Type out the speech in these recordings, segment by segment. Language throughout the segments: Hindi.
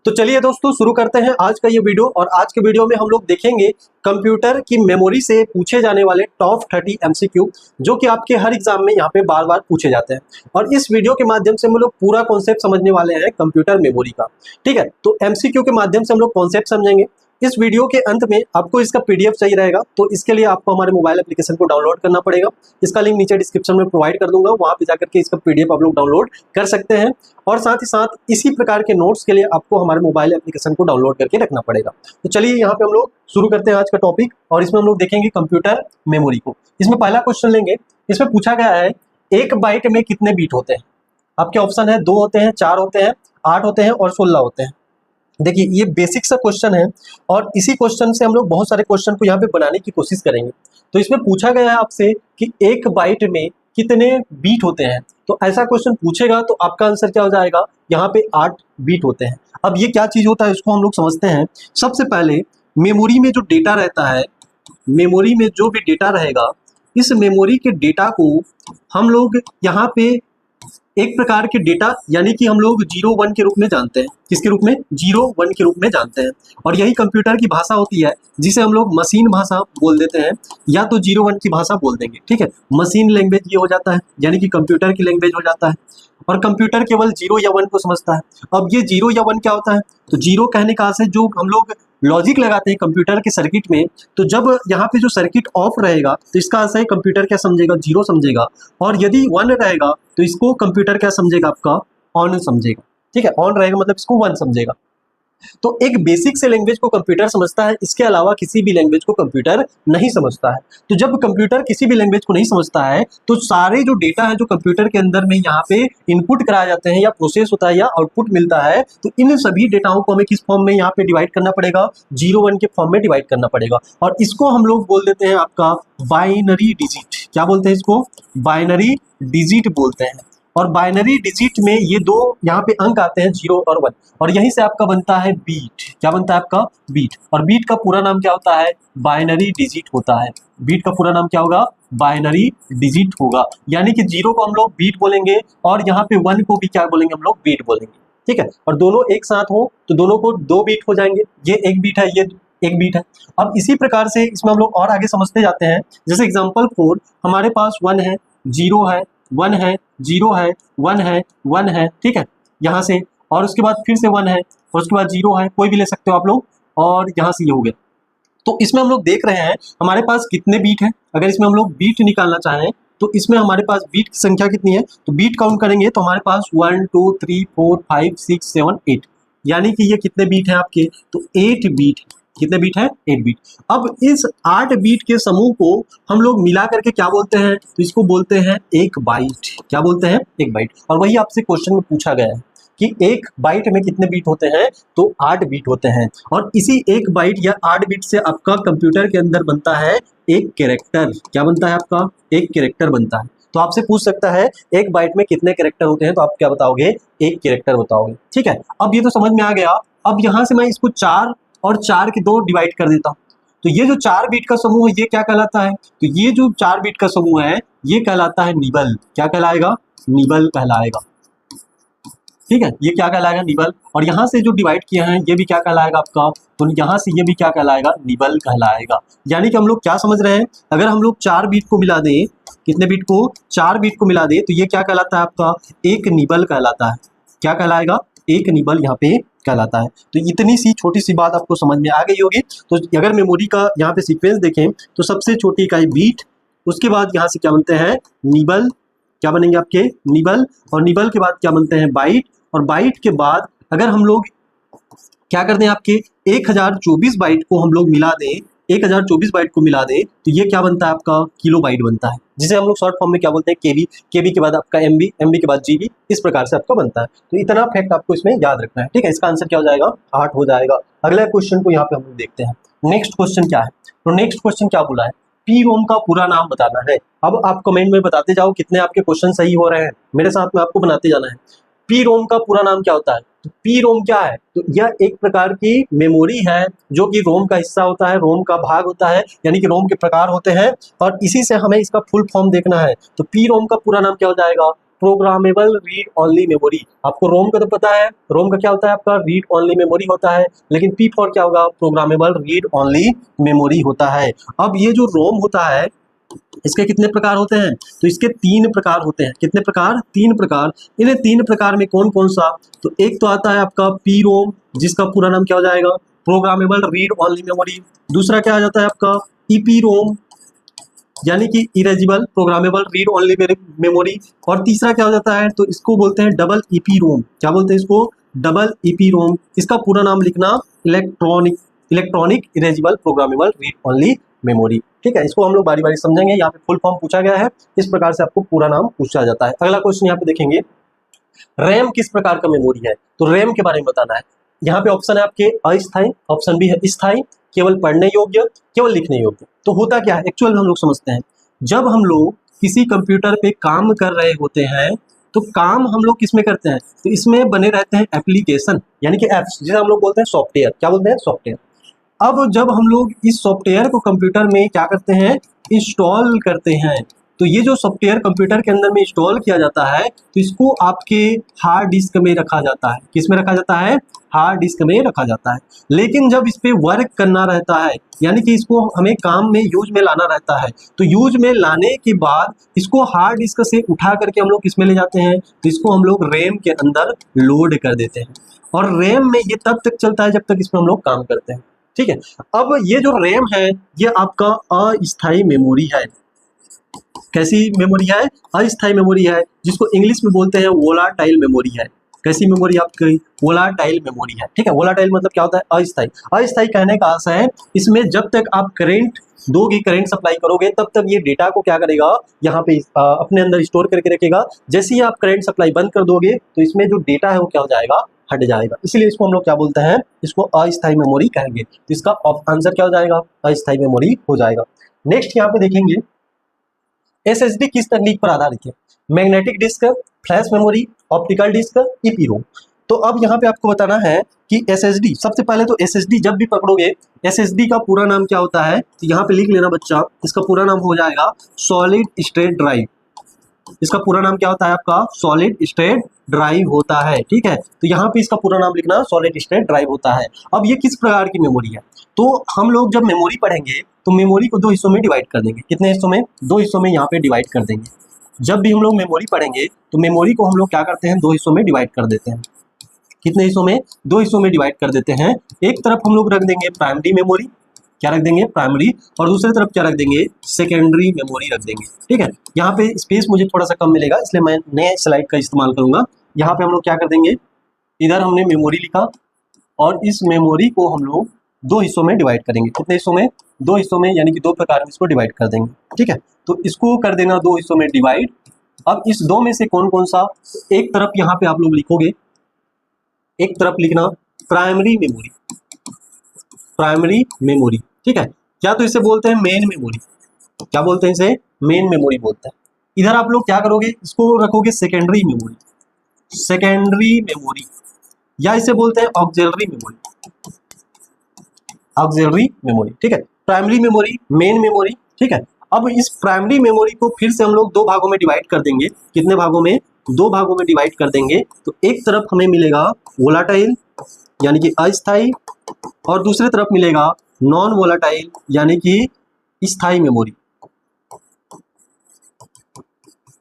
तो चलिए दोस्तों शुरू करते हैं आज का ये वीडियो। और आज के वीडियो में हम लोग देखेंगे कंप्यूटर की मेमोरी से पूछे जाने वाले टॉप 30 एमसीक्यू जो कि आपके हर एग्जाम में यहाँ पे बार बार पूछे जाते हैं। और इस वीडियो के माध्यम से हम लोग पूरा कॉन्सेप्ट समझने वाले हैं कंप्यूटर मेमोरी का। ठीक है, तो एमसीक्यू के माध्यम से हम लोग कॉन्सेप्ट समझेंगे। इस वीडियो के अंत में आपको इसका पीडीएफ चाहिए रहेगा, तो इसके लिए आपको हमारे मोबाइल एप्लीकेशन को डाउनलोड करना पड़ेगा। इसका लिंक नीचे डिस्क्रिप्शन में प्रोवाइड कर दूंगा, वहां पे जाकर के इसका पीडीएफ आप लोग डाउनलोड कर सकते हैं। और साथ ही साथ इसी प्रकार के नोट्स के लिए आपको हमारे मोबाइल एप्लीकेशन को डाउनलोड करके रखना पड़ेगा। तो चलिए यहाँ पे हम लोग शुरू करते हैं आज का टॉपिक। और इसमें हम लोग देखेंगे कंप्यूटर मेमोरी को। इसमें पहला क्वेश्चन लेंगे। इसमें पूछा गया है एक बाइट में कितने बीट होते हैं। आपके ऑप्शन है 2 होते हैं, 4 होते हैं, 8 होते हैं और 16 होते हैं। देखिए ये बेसिक सा क्वेश्चन है और इसी क्वेश्चन से हम लोग बहुत सारे क्वेश्चन को यहाँ पे बनाने की कोशिश करेंगे। तो इसमें पूछा गया है आपसे कि एक बाइट में कितने बीट होते हैं। तो ऐसा क्वेश्चन पूछेगा तो आपका आंसर क्या हो जाएगा, यहाँ पे 8 बीट होते हैं। अब ये क्या चीज होता है इसको हम लोग समझते हैं। सबसे पहले मेमोरी में जो डेटा रहता है, मेमोरी में जो भी डेटा रहेगा, इस मेमोरी के डेटा को हम लोग यहाँ पे एक प्रकार के डेटा यानी कि हम लोग 0-1 के रूप में जानते हैं। किसके रूप में? 0-1 के रूप में जानते हैं। और यही कंप्यूटर की भाषा होती है जिसे हम लोग मशीन भाषा बोल देते हैं, या तो 0-1 की भाषा बोल देंगे। ठीक है, मशीन लैंग्वेज ये हो जाता है, यानी कि कंप्यूटर की लैंग्वेज हो जाता है। और कंप्यूटर केवल 0 या 1 को समझता है। अब ये 0 या 1 क्या होता है? तो 0 कहने का अर्थ है जो हम लोग लॉजिक लगाते हैं कंप्यूटर के सर्किट में, तो जब यहाँ पे जो सर्किट ऑफ रहेगा तो इसका अर्थ है कंप्यूटर क्या समझेगा, 0 समझेगा। और यदि 1 रहेगा तो इसको कंप्यूटर क्या समझेगा, आपका ऑन समझेगा। ठीक है, ऑन रहेगा मतलब इसको 1 समझेगा। तो एक बेसिक से लैंग्वेज को कंप्यूटर समझता है, इसके अलावा किसी भी लैंग्वेज को कंप्यूटर नहीं समझता है। तो जब कंप्यूटर किसी भी लैंग्वेज को नहीं समझता है तो सारे जो डेटा है जो कंप्यूटर के अंदर में यहाँ पे इनपुट कराए जाते हैं या प्रोसेस होता है या आउटपुट मिलता है, तो इन सभी डेटाओं को हमें किस फॉर्म में यहाँ पे डिवाइड करना पड़ेगा, 0-1 के फॉर्म में डिवाइड करना पड़ेगा। और इसको हम लोग बोल देते हैं आपका बाइनरी डिजिट। क्या बोलते हैं इसको? बाइनरी डिजिट बोलते हैं। और बाइनरी डिजिट में ये दो यहाँ पे अंक आते हैं 0 और 1, और यहीं से आपका बनता है बीट। क्या बनता है आपका? बीट। और बीट का पूरा नाम क्या होता है? बाइनरी डिजिट होता है। बीट का पूरा नाम क्या होगा? बाइनरी डिजिट होगा। यानी कि 0 को हम लोग बीट बोलेंगे और यहाँ पे 1 को भी क्या बोलेंगे हम लोग? बीट बोलेंगे। ठीक है, और दोनों एक साथ हो तो दोनों को 2 बीट हो जाएंगे। ये 1 बीट है, ये 1 बीट है। अब इसी प्रकार से इसमें हम लोग और आगे समझते जाते हैं। जैसे एग्जाम्पल 4, हमारे पास 1 है, 0 है, 1 है, 0 है, 1 है, 1 है। ठीक है, यहाँ से और उसके बाद फिर से 1 है और उसके बाद 0 है, कोई भी ले सकते हो आप लोग। और यहाँ से ये हो गया। तो इसमें हम लोग देख रहे हैं हमारे पास कितने बीट हैं। अगर इसमें हम लोग बीट निकालना चाहें तो इसमें हमारे पास बीट की संख्या कितनी है, तो बीट काउंट करेंगे तो हमारे पास 1 2 3 4 5 6 7 8, यानी कि ये कितने बीट हैं आपके, तो 8 बीट। कितने बीट है? 8 बीट। अब इस 8 बीट के समूह को हम लोग मिला करके क्या बोलते हैं, तो इसको बोलते हैं एक बाइट। क्या बोलते हैं? एक बाइट। और वही आपसे क्वेश्चन में पूछा गया है कि एक बाइट में कितने बीट होते हैं, तो 8 बीट होते हैं। और इसी एक बाइट या 8 बीट से आपका कंप्यूटर के अंदर बनता है एक कैरेक्टर। क्या बनता है आपका? एक कैरेक्टर बनता है। तो आपसे पूछ सकता है एक बाइट में कितने कैरेक्टर होते हैं, तो आप क्या बताओगे? एक कैरेक्टर बताओगे। ठीक है, अब ये तो समझ में आ गया। अब यहाँ से मैं इसको 4 और 4 के 2 डिवाइड कर देता हूँ। तो ये जो 4 बीट का समूह है ये क्या कहलाता है, तो ये जो 4 बीट का समूह है ये कहलाता है निबल। क्या कहलाएगा? निबल कहलाएगा। ठीक है, ये क्या कहलाएगा? निबल। और यहाँ से जो डिवाइड किया है ये भी क्या कहलाएगा आपका, तो यहाँ से ये भी क्या कहलाएगा? निबल कहलाएगा। यानी कि हम लोग क्या समझ रहे हैं, अगर हम लोग 4 बीट को मिला दें, कितने बीट को? 4 बीट को मिला दें तो ये क्या कहलाता है आपका? एक निबल कहलाता है। क्या कहलाएगा? एक निबल यहाँ पे कहलाता है। तो इतनी सी छोटी सी बात आपको समझ में आ गई होगी। तो अगर मेमोरी का यहाँ पे सीक्वेंस देखें तो सबसे छोटी इकाई बीट, उसके बाद यहाँ से क्या बनते हैं? निबल। क्या बनेंगे आपके? निबल। और निबल के बाद क्या बनते हैं? बाइट। और बाइट के बाद अगर हम लोग क्या कर दें, आपके 1024 बाइट को हम लोग मिला दें, 1024 बाइट को मिला दें तो ये क्या बनता है आपका? किलो बाइट बनता है, जिसे हम लोग शॉर्ट फॉर्म में क्या बोलते हैं? केबी। केबी के बाद आपका एमबी, एमबी के बाद जीबी, इस प्रकार से आपका बनता है। तो इतना फैक्ट आपको इसमें याद रखना है। ठीक है, इसका आंसर क्या हो जाएगा? 8 हो जाएगा। अगला क्वेश्चन को यहाँ पे हम लोग देखते हैं। नेक्स्ट क्वेश्चन क्या है, तो नेक्स्ट क्वेश्चन क्या बोला है? पी रोम का पूरा नाम बताना है। अब आप कमेंट में बताते जाओ कितने आपके क्वेश्चन सही हो रहे हैं, मेरे साथ में आपको बनाते जाना है। पी रोम का पूरा नाम क्या होता है, तो पी रोम क्या है, तो यह एक प्रकार की मेमोरी है जो कि रोम का हिस्सा होता है, रोम का भाग होता है, यानी कि रोम के प्रकार होते हैं। और इसी से हमें इसका फुल फॉर्म देखना है। तो पी रोम का पूरा नाम क्या हो जाएगा? Programmable read only memory. आपको रोम का तो पता है, रोम का क्या होता है आपका, रीड ओनली मेमोरी होता है, लेकिन पी फॉर क्या होगा, प्रोग्रामेबल रीड ओनली मेमोरी होता है। अब ये जो रोम होता है इसके कितने प्रकार होते हैं, तो इसके 3 प्रकार होते हैं। कितने प्रकार, 3 प्रकार। इन्हें 3 प्रकार में कौन कौन सा, तो एक तो आता है आपका पी रोम, जिसका पूरा नाम क्या हो जाएगा, प्रोग्रामेबल रीड ओनली मेमोरी। दूसरा क्या आ जाता है आपका ईपी रोम, यानी कि erasable programmable read only memory. और तीसरा क्या हो जाता है, तो इसको बोलते हैं डबल ईपी रोम। क्या बोलते हैं इसको, डबल ईपी रोम। इसका पूरा नाम लिखना electronic erasable programmable read only memory. ठीक है, इसको हम लोग बारी बारी समझेंगे। यहाँ पे फुल फॉर्म पूछा गया है, इस प्रकार से आपको पूरा नाम पूछा जाता है। अगला क्वेश्चन यहाँ पे देखेंगे, रैम किस प्रकार का मेमोरी है, तो रैम के बारे में बताना है। यहाँ पे ऑप्शन है आपके अस्थायी, ऑप्शन बी है स्थायी, केवल पढ़ने योग्य, केवल लिखने योग्य। तो होता क्या है एक्चुअल में हम लोग समझते हैं, जब हम लोग किसी कंप्यूटर पे काम कर रहे होते हैं तो काम हम लोग किसमें करते हैं, तो इसमें बने रहते हैं एप्लीकेशन, यानी कि एप्स, जिसे हम लोग बोलते हैं सॉफ्टवेयर। क्या बोलते हैं, सॉफ्टवेयर। अब जब हम लोग इस सॉफ्टवेयर को कंप्यूटर में क्या करते हैं, इंस्टॉल करते हैं, तो ये जो सॉफ्टवेयर कंप्यूटर के अंदर में इंस्टॉल किया जाता है तो इसको आपके हार्ड डिस्क में रखा जाता है। किस में रखा जाता है, हार्ड डिस्क में रखा जाता है। लेकिन जब इस पे वर्क करना रहता है, यानी कि इसको हमें काम में यूज में लाना रहता है, तो यूज में लाने के बाद इसको हार्ड डिस्क से उठा करके हम लोग किस में ले जाते हैं, तो इसको हम लोग रैम के अंदर लोड कर देते हैं। और रैम में ये तब तक चलता है जब तक इसमें हम लोग काम करते हैं। ठीक है, अब ये जो रैम है ये आपका अस्थायी मेमोरी है। कैसी मेमोरी है, अस्थायी मेमोरी है, जिसको इंग्लिश में बोलते हैं वोलाटाइल मेमोरी है। कैसी मेमोरी आपकी, वोलाटाइल मेमोरी है। ठीक है, वोलाटाइल मतलब क्या होता है, अस्थायी। अस्थायी कहने का आशा है इसमें जब तक आप करंट दोगे, करंट सप्लाई करोगे, तब तक ये डेटा को क्या करेगा, यहाँ पे अपने अंदर स्टोर करके रखेगा। जैसे ही आप करंट सप्लाई बंद कर दोगे तो इसमें जो डेटा है वो क्या हो जाएगा, हट जाएगा। इसीलिए इसको हम लोग क्या बोलते हैं, इसको अस्थायी मेमोरी कहेंगे। तो इसका आंसर क्या हो जाएगा, अस्थायी मेमोरी हो जाएगा। नेक्स्ट यहाँ पे देखेंगे, एसएसडी किस तकनीक पर आधारित है, magnetic disk, flash memory, optical disk, EPROM. तो अब यहाँ पे आपको बताना है कि एसएसडी, सबसे पहले तो एसएसडी जब भी पकड़ोगे, एसएसडी का पूरा नाम क्या होता है, तो यहाँ पे लिख लेना बच्चा, इसका पूरा नाम हो जाएगा सॉलिड स्टेट ड्राइव। इसका पूरा नाम क्या होता है आपका, सॉलिड स्टेट ड्राइव होता है। ठीक है, तो यहाँ पे इसका पूरा नाम लिखना सॉलिड स्टेट ड्राइव होता है। अब ये किस प्रकार की मेमोरी है, तो हम लोग जब मेमोरी पढ़ेंगे तो मेमोरी को 2 हिस्सों में डिवाइड कर देंगे। कितने हिस्सों में, 2 हिस्सों में यहाँ पे डिवाइड कर देंगे। जब भी हम लोग मेमोरी पढ़ेंगे तो मेमोरी को हम लोग क्या करते हैं, 2 हिस्सों में डिवाइड कर देते हैं। कितने हिस्सों में, 2 हिस्सों में डिवाइड कर देते हैं। एक तरफ हम लोग रख देंगे प्राइमरी मेमोरी, क्या रख देंगे, प्राइमरी, और दूसरी तरफ क्या रख देंगे, सेकेंडरी मेमोरी रख देंगे। ठीक है, यहाँ पे स्पेस मुझे थोड़ा सा कम मिलेगा, इसलिए मैं नए स्लाइड का इस्तेमाल करूंगा। यहाँ पे हम लोग क्या कर देंगे, इधर हमने मेमोरी लिखा और इस मेमोरी को हम लोग 2 हिस्सों में डिवाइड करेंगे। कितने हिस्सों में, 2 हिस्सों में, यानी कि 2 प्रकार में इसको डिवाइड कर देंगे। ठीक है, तो इसको कर देना 2 हिस्सों में डिवाइड। अब इस 2 में से कौन कौन सा, एक तरफ यहाँ पे आप लोग लिखोगे, एक तरफ लिखना प्राइमरी मेमोरी, प्राइमरी मेमोरी। ठीक है, क्या तो इसे बोलते हैं मेन मेमोरी, क्या बोलते हैं इसे, मेन मेमोरी बोलते हैं। इधर आप लोग क्या करोगे, इसको रखोगे सेकेंडरी मेमोरी, सेकेंडरी मेमोरी, या इसे बोलते हैं ऑक्सिलरी मेमोरी, ऑक्सिलरी मेमोरी। ठीक है, प्राइमरी मेमोरी, मेन मेमोरी। ठीक है, अब इस प्राइमरी मेमोरी को फिर से हम लोग 2 भागों में डिवाइड कर देंगे। कितने भागों में, 2 भागों में डिवाइड कर देंगे। तो एक तरफ हमें मिलेगा वोलाटाइल यानी कि अस्थाई, और दूसरी तरफ मिलेगा नॉन वोलाटाइल यानी कि स्थायी मेमोरी,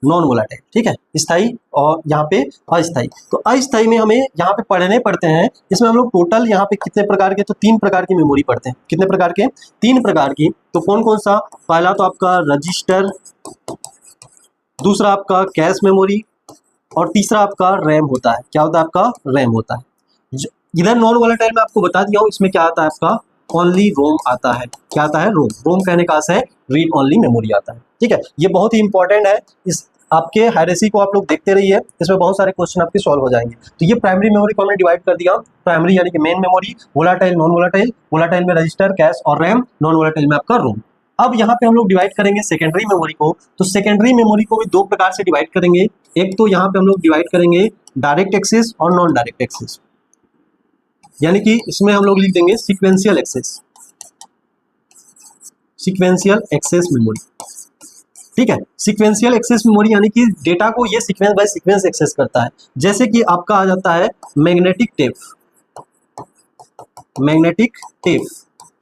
नॉन वोलाटाइल। ठीक है, स्थायी और यहाँ पे अस्थायी। तो अस्थायी में हमें यहाँ पे पढ़ने पड़ते हैं, इसमें हम लोग टोटल यहाँ पे कितने प्रकार के, तो 3 प्रकार की मेमोरी पढ़ते हैं। कितने प्रकार के, 3 प्रकार की। तो कौन कौन सा, पहला तो आपका रजिस्टर, दूसरा आपका कैश मेमोरी, और तीसरा आपका रैम होता है। क्या होता है आपका, रैम होता है। इधर नॉन वोलाटाइल में आपको बता दिया हूँ, इसमें क्या आता है आपका, ओनली रोम आता है। क्या आता है, रोम। रोम कहने का अर्थ है रीड ओनली मेमोरी आता है। ठीक है, ये बहुत ही इंपॉर्टेंट है, इस आपके हायरेसी को आप लोग देखते रहिए, इसमें बहुत सारे क्वेश्चन आपके सॉल्व हो जाएंगे। तो ये प्राइमरी मेमोरी को हमने डिवाइड कर दिया, प्राइमरी यानी कि main memory, volatile, non volatile, volatile में रजिस्टर, कैश और रैम, नॉन वोलाटाइल में आपका रोम। अब यहाँ पे हम लोग डिवाइड करेंगे सेकेंडरी मेमोरी को। तो सेकेंडरी मेमोरी को भी 2 प्रकार से डिवाइड करेंगे। एक तो यहाँ पे हम लोग डिवाइड करेंगे डायरेक्ट एक्सेस और नॉन डायरेक्ट एक्सेस, यानी कि इसमें हम लोग लिख देंगे sequential access, sequential access memory. ठीक है। सीक्वेंशियल एक्सेस मेमोरी यानी कि डेटा को ये सीक्वेंस बाय सीक्वेंस एक्सेस करता है। जैसे कि आपका आ जाता है magnetic tape. Magnetic tape,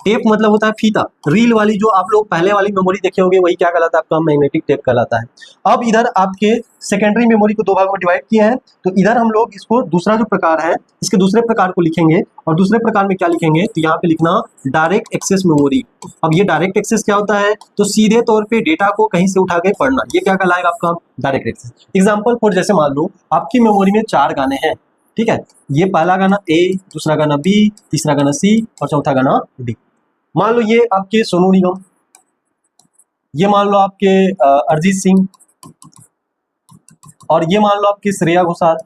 tape मतलब होता है फीता, रील वाली जो आप लोग पहले वाली मेमोरी देखे होंगे वही क्या कहलाता है आपका मैग्नेटिक टेप कहलाता है। अब इधर आपके सेकेंडरी मेमोरी को दो भाग में डिवाइड किए हैं, तो इधर हम लोग इसको दूसरा जो प्रकार है इसके दूसरे प्रकार को लिखेंगे, और दूसरे प्रकार में क्या लिखेंगे तो यहाँ पे लिखना डायरेक्ट एक्सेस मेमोरी। अब ये डायरेक्ट एक्सेस क्या होता है, तो सीधे तौर पे डेटा को कहीं से उठा के पढ़ना, ये क्या कहलाएगा आपका डायरेक्ट एक्सेस। एग्जाम्पल फॉर जैसे मान लो आपकी मेमोरी में 4 गाने हैं, ठीक है, ये पहला गाना ए, दूसरा गाना बी, तीसरा गाना सी और चौथा गाना डी। मान लो ये आपके सोनू निगम, ये मान लो आपके अरिजीत सिंह, और ये मान लो आपके श्रेया घोषाल,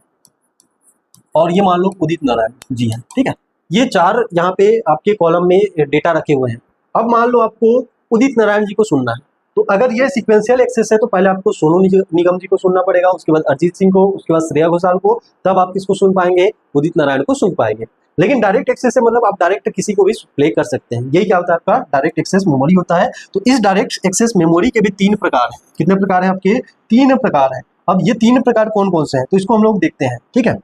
और ये मान लो उदित नारायण जी हैं, ठीक है। ये 4 यहाँ पे आपके कॉलम में डेटा रखे हुए हैं। अब मान लो आपको उदित नारायण जी को सुनना है, तो अगर ये सीक्वेंशियल एक्सेस है तो पहले आपको सोनू निगम जी को सुनना पड़ेगा, उसके बाद अरिजीत सिंह को, उसके बाद श्रेया घोषाल को, तब आप किसको सुन पाएंगे, उदित नारायण को सुन पाएंगे। लेकिन डायरेक्ट एक्सेस से मतलब आप डायरेक्ट किसी को भी प्ले कर सकते हैं, यही क्या होता है आपका डायरेक्ट एक्सेस मेमोरी होता है। तो इस डायरेक्ट एक्सेस मेमोरी के भी 3 प्रकार हैं। कितने प्रकार हैं आपके, 3 प्रकार हैं। अब ये 3 प्रकार कौन कौन से हैं तो इसको हम लोग देखते हैं, ठीक है।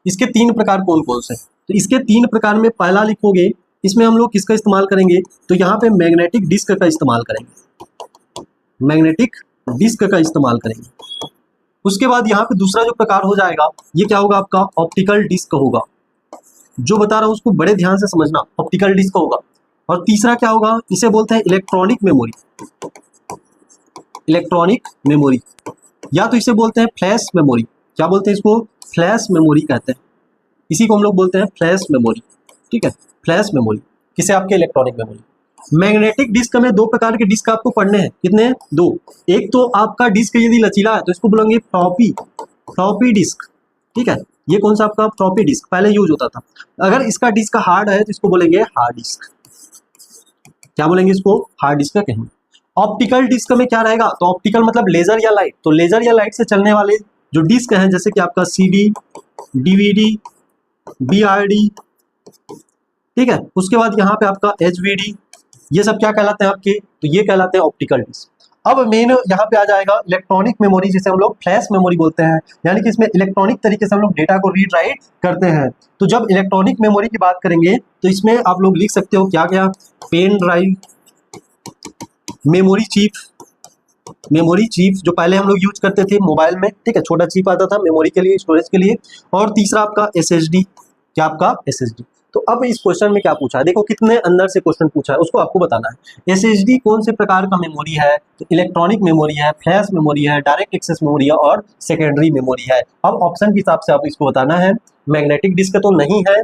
इसके 3 प्रकार कौन कौन से, तो इसके 3 प्रकार में पहला लिखोगे, इसमें हम लोग किसका इस्तेमाल करेंगे, तो यहाँ पे मैग्नेटिक डिस्क का इस्तेमाल करेंगे, मैग्नेटिक डिस्क का इस्तेमाल करेंगे। उसके बाद यहाँ पे दूसरा जो प्रकार हो जाएगा ये क्या होगा आपका ऑप्टिकल डिस्क होगा। जो बता रहा हूँ उसको बड़े ध्यान से समझना, ऑप्टिकल डिस्क होगा। और तीसरा क्या होगा, इसे बोलते हैं इलेक्ट्रॉनिक मेमोरी, इलेक्ट्रॉनिक मेमोरी, या तो इसे बोलते हैं फ्लैश मेमोरी। क्या बोलते हैं इसको, फ्लैश मेमोरी कहते हैं, इसी को हम लोग बोलते हैं फ्लैश मेमोरी, ठीक है, फ्लैश मेमोरी। किसे आपके इलेक्ट्रॉनिक मेमोरी। मैग्नेटिक डिस्क में 2 प्रकार के डिस्क आपको पढ़ने हैं, कितने 2। एक तो आपका डिस्क यदि लचीला है तो इसको बोलेंगे फ्लॉपी, फ्लॉपी डिस्क, ठीक है। ये कौन सा आपका फ्लॉपी डिस्क पहले यूज होता था। अगर इसका डिस्क हार्ड है तो इसको बोलेंगे हार्ड डिस्क। क्या बोलेंगे इसको, हार्ड डिस्क कहेंगे। ऑप्टिकल डिस्क में क्या रहेगा, तो ऑप्टिकल मतलब लेजर या लाइट, तो लेजर या लाइट से चलने वाले जो डिस्क हैं जैसे कि आपका CD, DVD, BRD, ठीक है। उसके बाद यहाँ पे आपका HVD, ये सब क्या कहलाते हैं आपके, तो ये कहलाते हैं ऑप्टिकल डिस्क। अब मेन यहाँ पे आ जाएगा इलेक्ट्रॉनिक मेमोरी, जिसे हम लोग फ्लैश मेमोरी बोलते हैं, यानी कि इसमें इलेक्ट्रॉनिक तरीके से हम लोग डेटा को रीड राइट करते हैं। तो जब इलेक्ट्रॉनिक मेमोरी की बात करेंगे तो इसमें आप लोग लिख सकते हो क्या क्या, pen drive, memory chip, memory chip जो पहले हम लोग यूज करते थे मोबाइल में, ठीक है, छोटा चिप आता था मेमोरी के लिए, स्टोरेज के लिए। और तीसरा आपका SSD, क्या आपका SSD। तो अब इस क्वेश्चन में क्या पूछा है, देखो कितने अंदर से क्वेश्चन पूछा है उसको आपको बताना है। SSD कौन से प्रकार का मेमोरी है, तो इलेक्ट्रॉनिक मेमोरी है, फ्लैश मेमोरी है, डायरेक्ट एक्सेस मेमोरी है और सेकेंडरी मेमोरी है। अब ऑप्शन के हिसाब से आप इसको बताना है। मैग्नेटिक डिस्क तो नहीं है,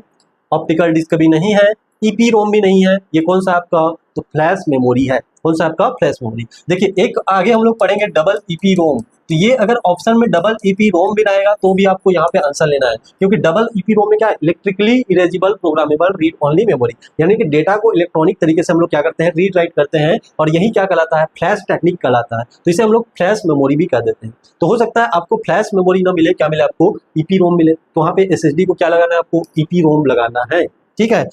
ऑप्टिकल डिस्क भी नहीं है, EPROM भी नहीं है, ये कौन सा आपका, तो फ्लैश मेमोरी है। कौन सा आपका, फ्लैश मेमोरी। देखिए एक आगे हम लोग पढ़ेंगे डबल EPROM, तो ये अगर ऑप्शन में डबल EPROM भी रहेगा तो भी आपको यहाँ पे आंसर लेना है, क्योंकि डबल EPROM में क्या है, electrically erasable programmable read only memory, यानी कि डेटा को इलेक्ट्रॉनिक तरीके से हम लोग क्या करते हैं, रीड राइट करते हैं, और यही क्या कहलाता है, फ्लैश टेक्निक कहलाता है। तो इसे हम लोग फ्लैश मेमोरी भी कह देते हैं। तो हो सकता है आपको फ्लैश मेमोरी ना मिले, क्या मिले आपको, EPROM मिले, तो वहाँ पे SSD को क्या लगाना है, आपको EPROM लगाना है, ठीक है।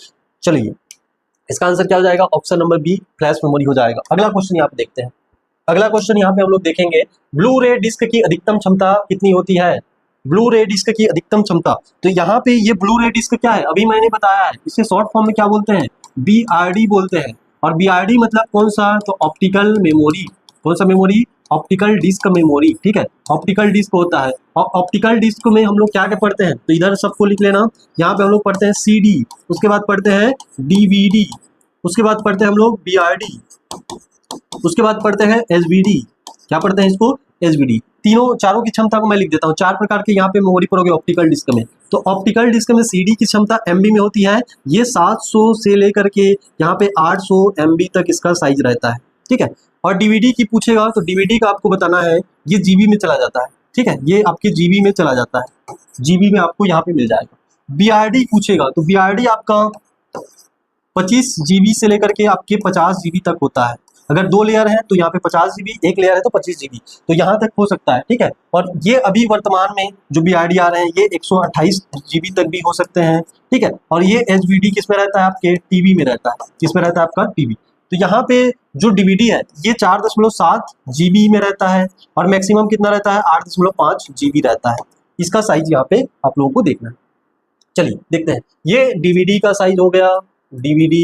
चलिए इसका आंसर क्या हो जाएगा, option number b, flash memory हो जाएगा। अगला क्वेश्चन यहाँ पे देखते हैं। अगला क्वेश्चन यहाँ पे हम लोग देखेंगे, ब्लू रे डिस्क की अधिकतम क्षमता कितनी होती है, ब्लू रे डिस्क की अधिकतम क्षमता। तो यहाँ पे ये ब्लू रे डिस्क क्या है, अभी मैंने बताया है, इसे शॉर्ट फॉर्म में क्या बोलते हैं, BRD बोलते हैं। और BRD मतलब कौन सा, तो ऑप्टिकल मेमोरी। कौन सा मेमोरी, ऑप्टिकल डिस्क मेमोरी, ठीक है, ऑप्टिकल डिस्क होता है। और ऑप्टिकल डिस्क में हम लोग क्या क्या पढ़ते हैं, तो इधर सबको लिख लेना। यहाँ पे हम लोग पढ़ते हैं CD, उसके बाद पढ़ते हैं DVD, उसके बाद पढ़ते हैं हम लोग BRD, उसके बाद पढ़ते हैं HVD। क्या पढ़ते हैं इसको, HVD। तीनों चारों की क्षमता को मैं लिख देता हूँ, 4 प्रकार के यहाँ पे मेमोरी पढ़ोगे ऑप्टिकल डिस्क में। तो ऑप्टिकल डिस्क में CD की क्षमता MB में होती है, ये 700 से लेकर के यहाँ पे 800 MB तक इसका साइज रहता है, ठीक है। और DVD की पूछेगा तो DVD का आपको बताना है, ये GB में चला जाता है, ठीक है, ये आपके GB में चला जाता है, GB में आपको यहाँ पे मिल जाएगा। BRD पूछेगा तो BRD आपका 25 GB से लेकर के आपके 50 GB तक होता है। अगर 2 लेयर है तो यहाँ पे 50 GB, 1 लेयर है तो 25 GB, तो यहाँ तक हो सकता है, ठीक है। और ये अभी वर्तमान में जो BRD आ रहे हैं ये 128 GB तक भी हो सकते हैं, ठीक है। और ये HVD किस में रहता है, आपके TB में रहता है, किस में रहता है आपका, TB। तो यहाँ पे जो डीवीडी है ये 4.7 जीबी में रहता है और मैक्सिमम कितना रहता है 8.5 जीबी रहता है। इसका साइज यहाँ पे आप लोगों को देखना है। चलिए देखते हैं, ये डीवीडी का साइज हो गया, डीवीडी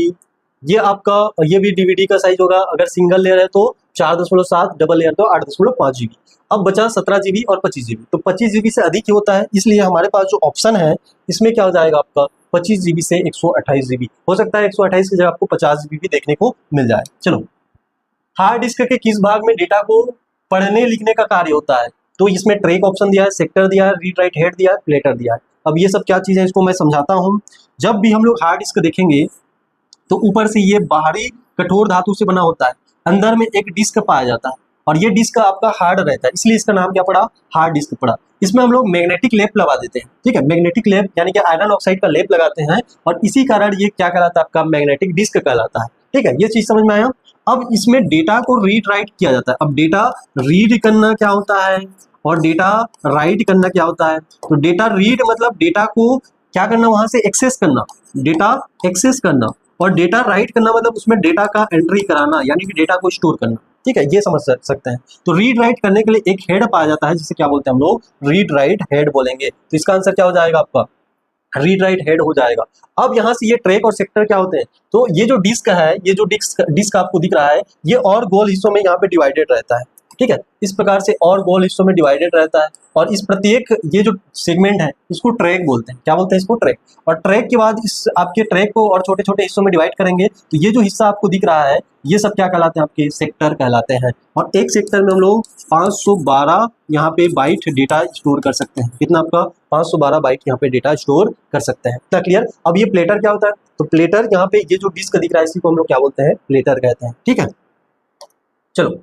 ये आपका, ये भी डीवीडी का साइज होगा। अगर सिंगल लेयर है तो 4.7, डबल लेयर तो 8.5 जीबी। अब बचा 17 जीबी और 25 जीबी, तो 25 जीबी से अधिक ही होता है, इसलिए हमारे पास जो ऑप्शन है इसमें क्या हो जाएगा आपका 25 जीबी से 128 जीबी। हो सकता है 128 की जगह आपको 50 जीबी भी देखने को मिल जाए। चलो, हार्ड डिस्क के किस भाग में डेटा को पढ़ने लिखने का कार्य होता है? तो इसमें ट्रैक ऑप्शन दिया है, सेक्टर दिया है, रीड राइट हेड दिया है, प्लेटर दिया है। अब ये सब क्या चीज़ है इसको मैं समझाता हूँ। जब भी हम लोग हार्ड डिस्क देखेंगे तो ऊपर से ये बाहरी कठोर धातु से बना होता है, अंदर में एक डिस्क पाया जाता है और ये डिस्क आपका हार्ड रहता है, इसलिए इसका नाम क्या पड़ा, हार्ड डिस्क पड़ा। इसमें हम लोग मैग्नेटिक लेप लगा देते हैं, ठीक है, मैग्नेटिक लेप यानी कि आयरन ऑक्साइड का लेप लगाते हैं और इसी कारण ये क्या कहलाता है आपका मैग्नेटिक डिस्क कहलाता है। ठीक है, ये चीज समझ में आया। अब इसमें डेटा को रीड राइट किया जाता है। अब डेटा रीड करना क्या होता है और डेटा राइट करना क्या होता है? तो डेटा रीड मतलब डेटा को क्या करना, वहां से एक्सेस करना, डेटा एक्सेस करना, और डेटा राइट करना मतलब उसमें डेटा का एंट्री कराना यानी कि डेटा को स्टोर करना। ठीक है, ये समझ सकते हैं। तो रीड राइट करने के लिए एक हेड पाया जाता है जिसे क्या बोलते हैं हम लोग, रीड राइट हेड बोलेंगे। तो इसका आंसर क्या हो जाएगा आपका, रीड राइट हेड हो जाएगा। अब यहाँ से ये ट्रैक और सेक्टर क्या होते हैं? तो ये जो डिस्क है, ये जो डिस्क आपको दिख रहा है, ये और गोल हिस्सों में यहाँ पे डिवाइडेड रहता है। ठीक है, इस प्रकार से और गोल हिस्सों में डिवाइडेड रहता है और इस प्रत्येक ये जो सेगमेंट है इसको ट्रैक बोलते हैं। क्या बोलते हैं इसको, ट्रैक। और ट्रैक के बाद इस आपके ट्रैक को और छोटे छोटे हिस्सों में डिवाइड करेंगे तो ये जो हिस्सा आपको दिख रहा है ये सब क्या कहलाते हैं, आपके सेक्टर कहलाते हैं। और एक सेक्टर में हम लोग 512 यहाँ पे बाइट डेटा स्टोर कर सकते हैं। कितना आपका, 512 बाइट यहाँ पे डेटा स्टोर कर सकते हैं। इतना क्लियर। अब ये प्लेटर क्या होता है? तो प्लेटर यहाँ पे ये जो डिस्क दिख रहा है इसी को हम लोग क्या बोलते हैं, प्लेटर कहते हैं। ठीक है, चलो,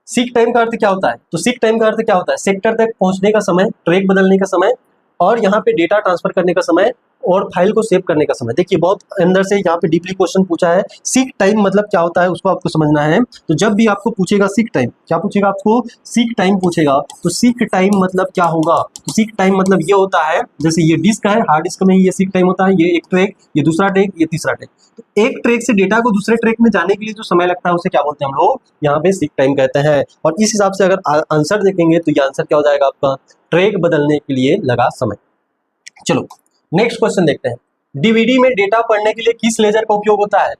सीक टाइम का अर्थ क्या होता है? तो सीक टाइम का अर्थ क्या होता है, सेक्टर तक पहुंचने का समय, ट्रैक बदलने का समय और यहाँ पे डेटा ट्रांसफर करने का समय और फाइल को सेव करने का समय। देखिए बहुत अंदर से यहाँ पे डीपली क्वेश्चन पूछा है। सीक टाइम मतलब क्या होता है उसको आपको समझना है। तो जब भी आपको पूछेगा सीक टाइम, क्या पूछेगा आपको, सीक टाइम पूछेगा, तो सीक टाइम मतलब क्या होगा? तो सीक टाइम मतलब ये होता है, जैसे ये डिस्क है, हार्ड डिस्क में ही ये सीक टाइम होता है, ये एक ट्रैक, ये दूसरा ट्रैक, ये तीसरा ट्रैक। तो एक ट्रैक से डेटा को दूसरे ट्रैक में जाने के लिए जो समय लगता है उसे क्या बोलते हैं हम लोग, यहाँ पे सीक टाइम कहते हैं। और इस हिसाब से अगर आंसर देखेंगे तो ये आंसर क्या हो जाएगा आपका, ट्रैक बदलने के लिए लगा समय। चलो नेक्स्ट क्वेश्चन देखते हैं। डीवीडी में डेटा पढ़ने के लिए किस लेजर का उपयोग होता है?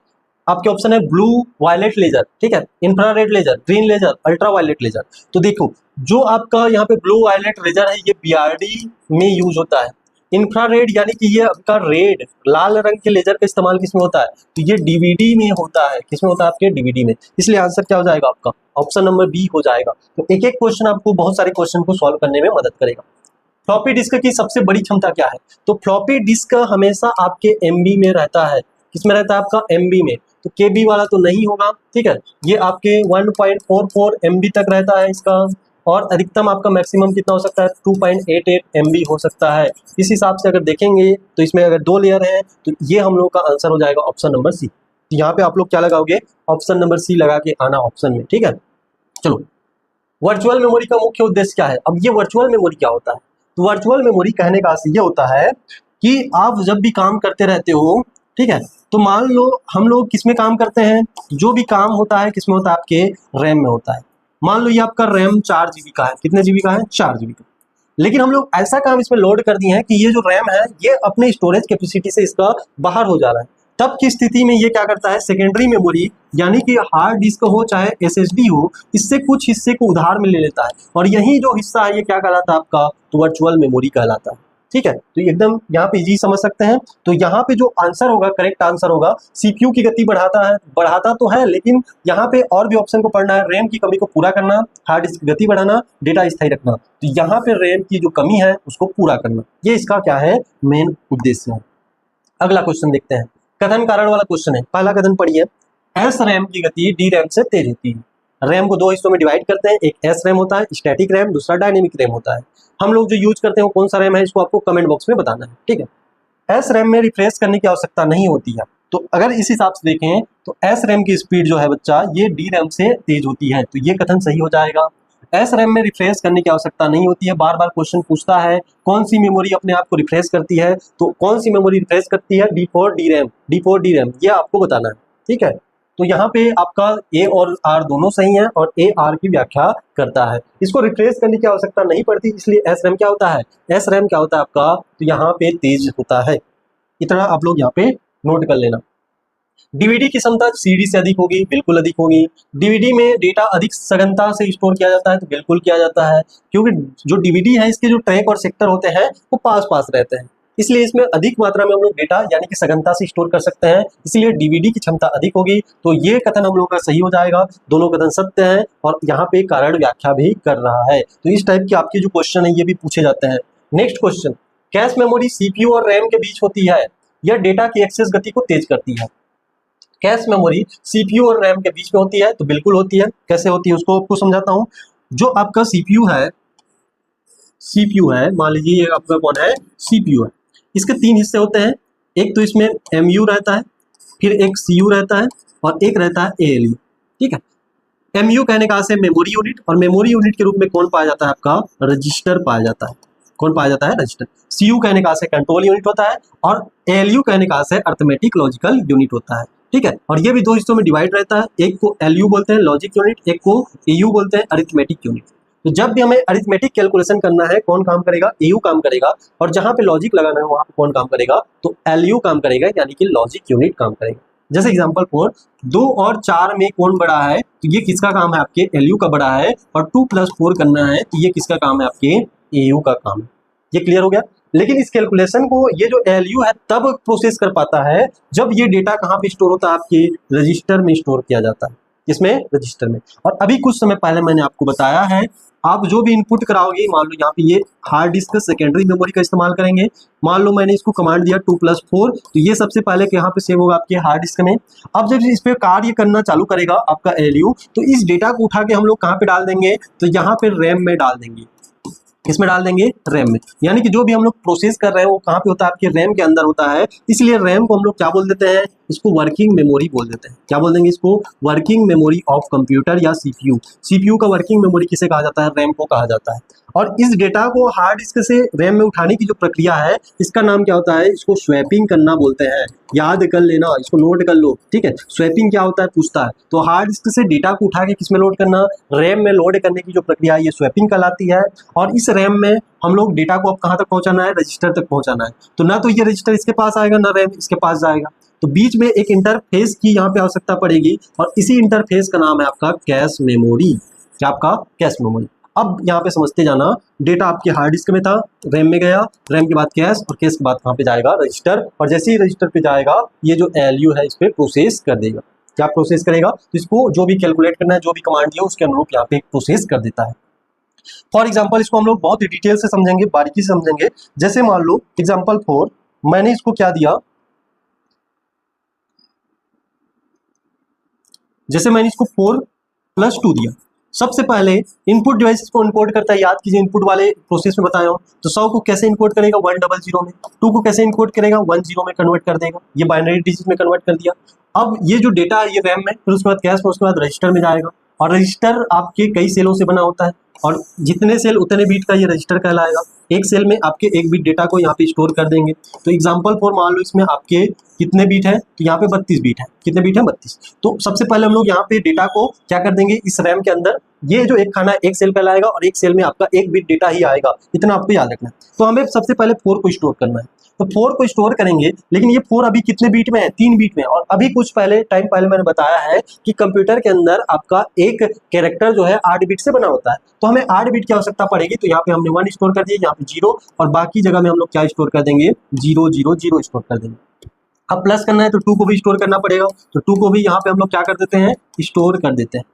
आपके ऑप्शन है ब्लू वायलेट लेजर, ठीक है, infrared laser, green laser, ultra violet laser. तो देखो जो आपका यहाँ पे ब्लू वायलेट लेजर है ये बीआरडी में यूज होता है। इंफ्रारेड यानी कि ये आपका रेड लाल रंग के लेजर का इस्तेमाल किसमें होता है? तो ये डीवीडी में होता है। किसमें होता है? आपके डीवीडी में। इसलिए आंसर क्या हो जाएगा आपका, ऑप्शन नंबर बी हो जाएगा। तो एक एक क्वेश्चन आपको बहुत सारे क्वेश्चन को सॉल्व करने में मदद करेगा। फ्लॉपी डिस्क की सबसे बड़ी क्षमता क्या है? तो फ्लॉपी डिस्क हमेशा आपके एमबी में रहता है। किसमें रहता है आपका, एमबी में। तो केबी वाला तो नहीं होगा, ठीक है, ये आपके 1.44 एमबी तक रहता है इसका। और अधिकतम आपका मैक्सिमम कितना हो सकता है, 2.88 एमबी हो सकता है। इस हिसाब से अगर देखेंगे तो इसमें अगर 2 लेयर है तो ये हम लोग का आंसर हो जाएगा ऑप्शन नंबर सी। तो यहाँ पे आप लोग क्या लगाओगे, ऑप्शन नंबर सी लगा के आना ऑप्शन में। ठीक है, चलो, वर्चुअल मेमोरी का मुख्य उद्देश्य क्या है? अब ये वर्चुअल मेमोरी क्या होता है? तो वर्चुअल मेमोरी कहने का अर्थ ये होता है कि आप जब भी काम करते रहते हो, ठीक है, तो मान लो हम लोग किस में काम करते हैं, जो भी काम होता है किस में होता है, आपके रैम में होता है। मान लो ये आपका रैम 4 जीबी का है। कितने जीबी का है? 4 जीबी का। लेकिन हम लोग ऐसा काम इसमें लोड कर दिए हैं कि ये जो रैम है ये अपने स्टोरेज कैपेसिटी से इसका बाहर हो जा रहा है। तब की स्थिति में ये क्या करता है, सेकेंडरी मेमोरी यानी कि हार्ड डिस्क हो चाहे एसएसडी हो, इससे कुछ हिस्से को उधार में ले लेता है और यही जो हिस्सा है ये क्या कहलाता है आपका, तो वर्चुअल मेमोरी कहलाता है। ठीक है, तो एकदम यहाँ पे इजी समझ सकते हैं। तो यहाँ पे जो आंसर होगा, करेक्ट आंसर होगा, सीपीयू की गति बढ़ाता है, बढ़ाता तो है लेकिन यहाँ पे और भी ऑप्शन को पढ़ना है। रैम की कमी को पूरा करना, हार्ड डिस्क की गति बढ़ाना, डेटा स्थायी रखना। तो यहाँ पे रैम की जो कमी है उसको पूरा करना, ये इसका क्या है, मेन उद्देश्य है। अगला क्वेश्चन देखते हैं, कथन कारण वाला क्वेश्चन है। पहला कथन पढ़िए, एस रैम की गति डी रैम से तेज होती है। रैम को 2 हिस्सों में डिवाइड करते हैं, एक एस रैम होता है स्टैटिक रैम, दूसरा डायनेमिक रैम होता है। हम लोग जो यूज करते हैं वो कौन सा रैम है इसको आपको कमेंट बॉक्स में बताना है। ठीक है, एस रैम में रिफ्रेश करने की आवश्यकता नहीं होती है। तो अगर इस हिसाब से देखें तो एस रैम की स्पीड जो है बच्चा ये डी रैम से तेज होती है। तो ये कथन सही हो जाएगा। एस रैम में रिफ्रेश करने की आवश्यकता नहीं होती है। बार बार क्वेश्चन पूछता है कौन सी मेमोरी अपने आप को रिफ्रेश करती है, तो कौन सी मेमोरी रिफ्रेश करती है, डी4 डी रैम, डी4 डी रैम, ये आपको बताना है। ठीक है, तो यहाँ पे आपका ए और आर दोनों सही है और ए आर की व्याख्या करता है। इसको रिट्रेस करने की आवश्यकता नहीं पड़ती, इसलिए एस रैम क्या होता है, एस रैम क्या होता है आपका, तो यहाँ पे तेज होता है। इतना आप लोग यहाँ पे नोट कर लेना। डीवीडी की क्षमता सीडी से अधिक होगी, बिल्कुल अधिक होगी। डीवीडी में डेटा अधिक सघनता से स्टोर किया जाता है, तो बिल्कुल किया जाता है, क्योंकि जो डीवीडी है इसके जो ट्रैक और सेक्टर होते हैं वो पास पास रहते हैं, इसलिए इसमें अधिक मात्रा में हम लोग डेटा यानी कि सघनता से स्टोर कर सकते हैं, इसलिए डीवीडी की क्षमता अधिक होगी। तो ये कथन हम लोग का सही हो जाएगा, दोनों कथन सत्य हैं और यहाँ पे कारण व्याख्या भी कर रहा है। तो इस टाइप के आपके जो क्वेश्चन है ये भी पूछे जाते हैं। Next question, cache memory CPU और रैम के बीच होती है, यह डेटा की एक्सेस गति को तेज करती है। कैश मेमोरी सीपीयू और रैम के बीच में होती है, तो बिल्कुल होती है। कैसे होती है उसको आपको समझाता हूं। जो आपका सीपीयू है, मान लीजिए ये आपका कौन है, सीपीयू है। इसके तीन हिस्से होते हैं, एक तो इसमें एमयू रहता है, फिर एक सीयू रहता है और एक रहता है एएलयू। ठीक है, एमयू कहने का से मेमोरी यूनिट, और मेमोरी यूनिट के रूप में कौन पाया जाता है आपका, रजिस्टर पाया जाता है। कौन पाया जाता है, रजिस्टर। सीयू कहने का से कंट्रोल यूनिट होता है और एएलयू कहने का से अर्थमेटिक लॉजिकल यूनिट होता है। ठीक है, और ये भी दो हिस्सों में डिवाइड रहता है, एक को एलयू बोलते हैं लॉजिक यूनिट, एक को एयू बोलते हैं अरिथमेटिक यूनिट। तो जब भी हमें अरिथमेटिक कैलकुलेशन करना है कौन काम करेगा, एयू काम करेगा, और जहां पे लॉजिक लगाना है वहां पे कौन काम करेगा, तो एलयू काम करेगा, यानी कि लॉजिक यूनिट काम करेगा। जैसे एग्जांपल 4, 2 और 4 में कौन बड़ा है, तो ये किसका काम है, आपके एलयू का बड़ा है, और 2 + 4 करना है तो ये किसका काम है, आपके एयू का काम है। ये क्लियर हो गया। लेकिन इस कैलकुलेशन को ये जो एलयू है तब प्रोसेस कर पाता है जब ये डेटा कहाँ पे स्टोर होता है, आपके रजिस्टर में स्टोर किया जाता है। इसमें रजिस्टर में। और अभी कुछ समय पहले मैंने आपको बताया है, आप जो भी इनपुट कराओगे, मान लो यहाँ पे ये हार्ड डिस्क सेकेंडरी मेमोरी का इस्तेमाल करेंगे। मान लो मैंने इसको कमांड दिया 2 + 4, तो ये सबसे पहले यहाँ पे सेव होगा आपके हार्ड डिस्क में। अब जब इस पे कार्य करना चालू करेगा आपका एलयू, तो इस डेटा को उठा के हम लोग कहाँ पे डाल देंगे, तो यहाँ पे रैम में डाल देंगे। इसमें डाल देंगे रैम में, यानी कि जो भी हम लोग प्रोसेस कर रहे हैं वो कहाँ पे होता है, आपके रैम के अंदर होता है। इसलिए रैम को हम लोग क्या बोल देते हैं, इसको वर्किंग मेमोरी बोल देते हैं। क्या बोल देंगे इसको, वर्किंग मेमोरी ऑफ कंप्यूटर या सीपीयू। सीपीयू का वर्किंग मेमोरी किसे कहा जाता है, रैम को कहा जाता है। और इस डेटा को हार्ड डिस्क से रैम में उठाने की जो प्रक्रिया है, इसका नाम क्या होता है, इसको स्वैपिंग करना बोलते हैं। याद कर लेना, इसको नोट कर लो। ठीक है, स्वैपिंग क्या होता है पूछता है, तो हार्ड डिस्क से डेटा को उठा के किस में लोड करना, रैम में लोड करने की जो प्रक्रिया है ये स्वैपिंग कहलाती है। और इस रैम में हम लोग डेटा को अब कहाँ तक पहुंचाना है, रजिस्टर तक पहुंचाना है। तो ना तो ये रजिस्टर इसके पास आएगा, ना रैम इसके पास जाएगा, तो बीच में एक इंटरफेस की यहाँ पे आवश्यकता पड़ेगी, और इसी इंटरफेस का नाम है आपका कैश मेमोरी। क्या आपका, कैश मेमोरी। अब यहाँ पे समझते जाना, डेटा आपके हार्ड डिस्क में था, रैम में गया, रैम के बाद कैश, और कैश के बाद कहाँ पे जाएगा, रजिस्टर। और जैसे ही रजिस्टर पे जाएगा, ये जो एलयू है इस पे प्रोसेस कर देगा। क्या प्रोसेस करेगा, तो इसको जो भी कैलकुलेट करना है, जो भी कमांड दिया उसके अनुरूप यहाँ पे प्रोसेस कर देता है। फॉर एग्जाम्पल इसको हम लोग बहुत डिटेल से समझेंगे, बारीकी से समझेंगे। जैसे मान लो एग्जाम्पल 4, मैंने इसको क्या दिया, जैसे मैंने इसको 4 + 2 दिया। सबसे पहले इनपुट डिवाइस को इनकोड करता है, याद कीजिए इनपुट वाले प्रोसेस में बताया हूं। तो 100 को कैसे इनकोड करेगा, 100 में। 2 को कैसे इनकोड करेगा, 10 में कन्वर्ट कर देगा, ये बाइनरी डिजिट में कन्वर्ट कर दिया। अब ये जो डेटा है ये रैम में, फिर उसके बाद कैश में, उसके बाद रजिस्टर में जाएगा। और रजिस्टर आपके कई सेलों से बना होता है, और जितने सेल उतने बीट का ये रजिस्टर कहलाएगा। एक सेल में आपके एक बीट डेटा को यहाँ पे स्टोर कर देंगे। तो एग्जांपल 4 मान लो इसमें आपके कितने बीट है, तो यहाँ पे 32 बीट है। कितने बीट है, 32। तो सबसे पहले हम लोग यहाँ पे डेटा को क्या कर देंगे, इस रैम के अंदर ये जो एक खाना एक सेल कहलाएगा, और एक सेल में आपका एक बीट डेटा ही आएगा। इतना आपको याद रखना है। तो हमें सबसे पहले 4 को स्टोर करना है, तो 4 को स्टोर करेंगे, लेकिन ये 4 अभी कितने बीट में है, 3 बीट में। और अभी कुछ टाइम पहले मैंने बताया है कि कंप्यूटर के अंदर आपका एक कैरेक्टर जो है 8 बीट से बना होता है। तो हमें 8 बीट की आवश्यकता पड़ेगी, तो यहाँ पे हमने 1 स्टोर कर दिया, यहाँ पे 0, और बाकी जगह में हम लोग क्या स्टोर कर देंगे, 0 0 0 स्टोर कर देंगे। अब प्लस करना है तो 2 को भी स्टोर करना पड़ेगा, तो 2 को भी यहाँ पे हम लोग क्या कर देते हैं, स्टोर कर देते हैं।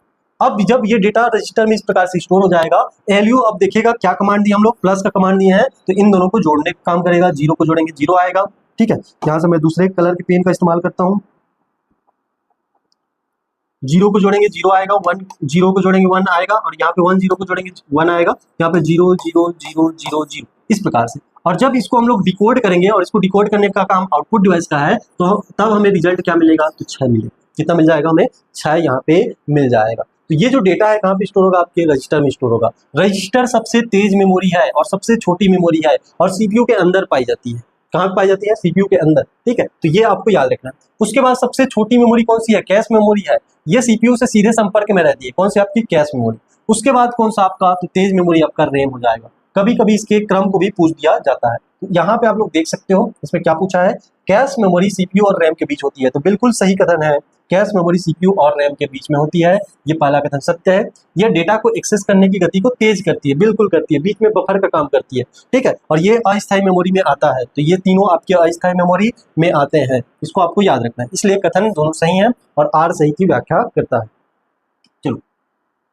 अब जब ये डेटा रजिस्टर में इस प्रकार से स्टोर हो जाएगा, एलयू अब देखिएगा क्या कमांड दी हम लोग, प्लस का कमांड दिए हैं, तो इन दोनों को जोड़ने का काम करेगा। 0 को जोड़ेंगे 0 आएगा। ठीक है, यहाँ से मैं दूसरे कलर के पेन का इस्तेमाल करता हूँ। 0 को जोड़ेंगे 0 आएगा, 0 को जोड़ेंगे 1 आएगा, और यहाँ पे 0 को जोड़ेंगे 1 आएगा। यहाँ पे 0 0 0 0 0 इस प्रकार से। और जब इसको हम लोग डिकोड करेंगे, और इसको डिकोड करने का काम आउटपुट डिवाइस का है, तो तब हमें रिजल्ट क्या मिलेगा, तो 6 मिलेगा। कितना मिल जाएगा हमें, 6 यहाँ पे मिल जाएगा। तो ये जो डेटा है कहाँ पे स्टोर होगा, आपके रजिस्टर में स्टोर होगा। रजिस्टर सबसे तेज मेमोरी है और सबसे छोटी मेमोरी है, और सीपीयू के अंदर पाई जाती है। कहाँ पाई जाती है? सीपीयू के अंदर, ठीक है। तो ये आपको याद रखना है। उसके बाद सबसे छोटी मेमोरी कौन सी है? कैश मेमोरी है। ये सीपीयू से सीधे संपर्क में रहती है। कौन सी? आपकी कैश मेमोरी। उसके बाद कौन सा आपका? तो तेज मेमोरी आपका रैम हो जाएगा। कभी कभी इसके क्रम को भी पूछ दिया जाता है। तो यहाँ पे आप लोग देख सकते हो इसमें क्या पूछा है, कैश मेमोरी सीपीयू और रैम के बीच होती है। तो बिल्कुल सही कथन है, कैश मेमोरी सीपीयू और रैम के बीच में होती है। ये पहला कथन सत्य है। यह डेटा को एक्सेस करने की गति को तेज करती है, बिल्कुल करती है, बीच में बफर का काम करती है, ठीक है। और ये अस्थायी मेमोरी में आता है। तो ये तीनों आपके अस्थायी मेमोरी में आते हैं, इसको आपको याद रखना है। इसलिए कथन दोनों सही हैं और आर सही की व्याख्या करता है। चलो,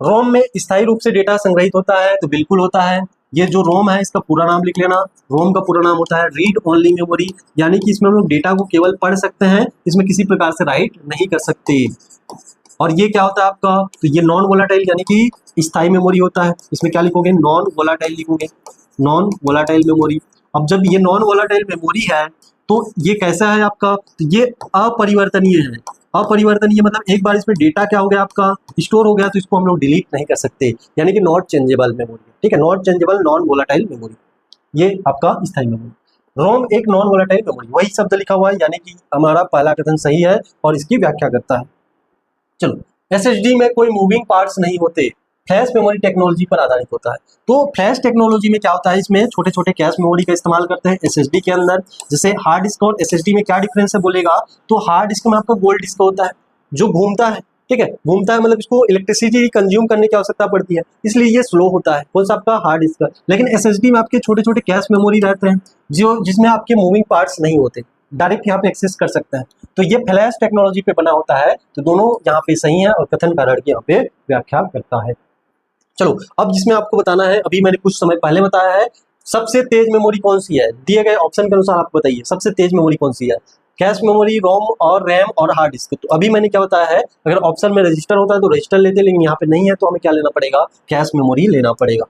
रोम में स्थायी रूप से डेटा संग्रहित होता है। तो बिल्कुल होता है। ये जो रोम है इसका पूरा नाम लिख लेना। रोम का पूरा नाम होता है रीड ओनली मेमोरी, यानी कि इसमें हम लोग डेटा को केवल पढ़ सकते हैं, इसमें किसी प्रकार से राइट नहीं कर सकते। और ये क्या होता है आपका? तो ये नॉन वोलाटाइल यानी कि स्थायी मेमोरी होता है। इसमें क्या लिखोगे? नॉन वोलाटाइल लिखोगे, नॉन वोलाटाइल मेमोरी। अब जब ये नॉन वोलाटाइल मेमोरी है तो ये कैसा है आपका? तो ये अपरिवर्तनीय है। अपरिवर्तनीय मतलब एक बार इसमें डेटा क्या हो गया आपका? स्टोर हो गया, तो इसको हम लोग डिलीट नहीं कर सकते, यानी कि नॉट चेंजेबल मेमोरी, ठीक है। Not changeable non volatile memory, ये आपका स्थायी मेमोरी। रोम एक नॉन वोलाटाइल मेमोरी, वही शब्द लिखा हुआ है, यानी कि हमारा पहला कथन सही है और इसकी व्याख्या करता है। चलो, एसएसडी में कोई मूविंग पार्ट्स नहीं होते, फ्लैश मेमोरी टेक्नोलॉजी पर आधारित होता है। तो फ्लैश टेक्नोलॉजी में क्या होता है? इसमें छोटे छोटे कैश मेमोरी का इस्तेमाल करते हैं एसएसडी के अंदर। जैसे हार्ड डिस्क और एसएसडी में क्या डिफरेंस है बोलेगा, तो हार्ड डिस्क में आपका गोल्ड डिस्क होता है जो घूमता है, ठीक है। घूमता है मतलब इसको इलेक्ट्रिसिटी कंज्यूम करने की आवश्यकता पड़ती है, इसलिए ये स्लो होता है। कौन सा? आपका हार्ड डिस्क। लेकिन एसएसडी में आपके छोटे छोटे कैश मेमोरी रहते हैं जो जिसमें आपके मूविंग पार्ट्स नहीं होते, डायरेक्ट यहाँ पे एक्सेस कर सकते हैं। तो ये फ्लैश टेक्नोलॉजी पे बना होता है। तो दोनों यहाँ पे सही है और कथन कारण की यहाँ पे व्याख्या करता है। चलो, अब जिसमें आपको बताना है, अभी मैंने कुछ समय पहले बताया है, सबसे तेज मेमोरी कौन सी है? दिए गए ऑप्शन के अनुसार आपको बताइए सबसे तेज मेमोरी कौन सी है? कैश मेमोरी, रोम और रैम और हार्ड डिस्क। तो अभी मैंने क्या बताया है, अगर ऑप्शन में रजिस्टर होता है तो रजिस्टर लेते, लेकिन यहाँ पे नहीं है तो हमें क्या लेना पड़ेगा? कैश मेमोरी लेना पड़ेगा।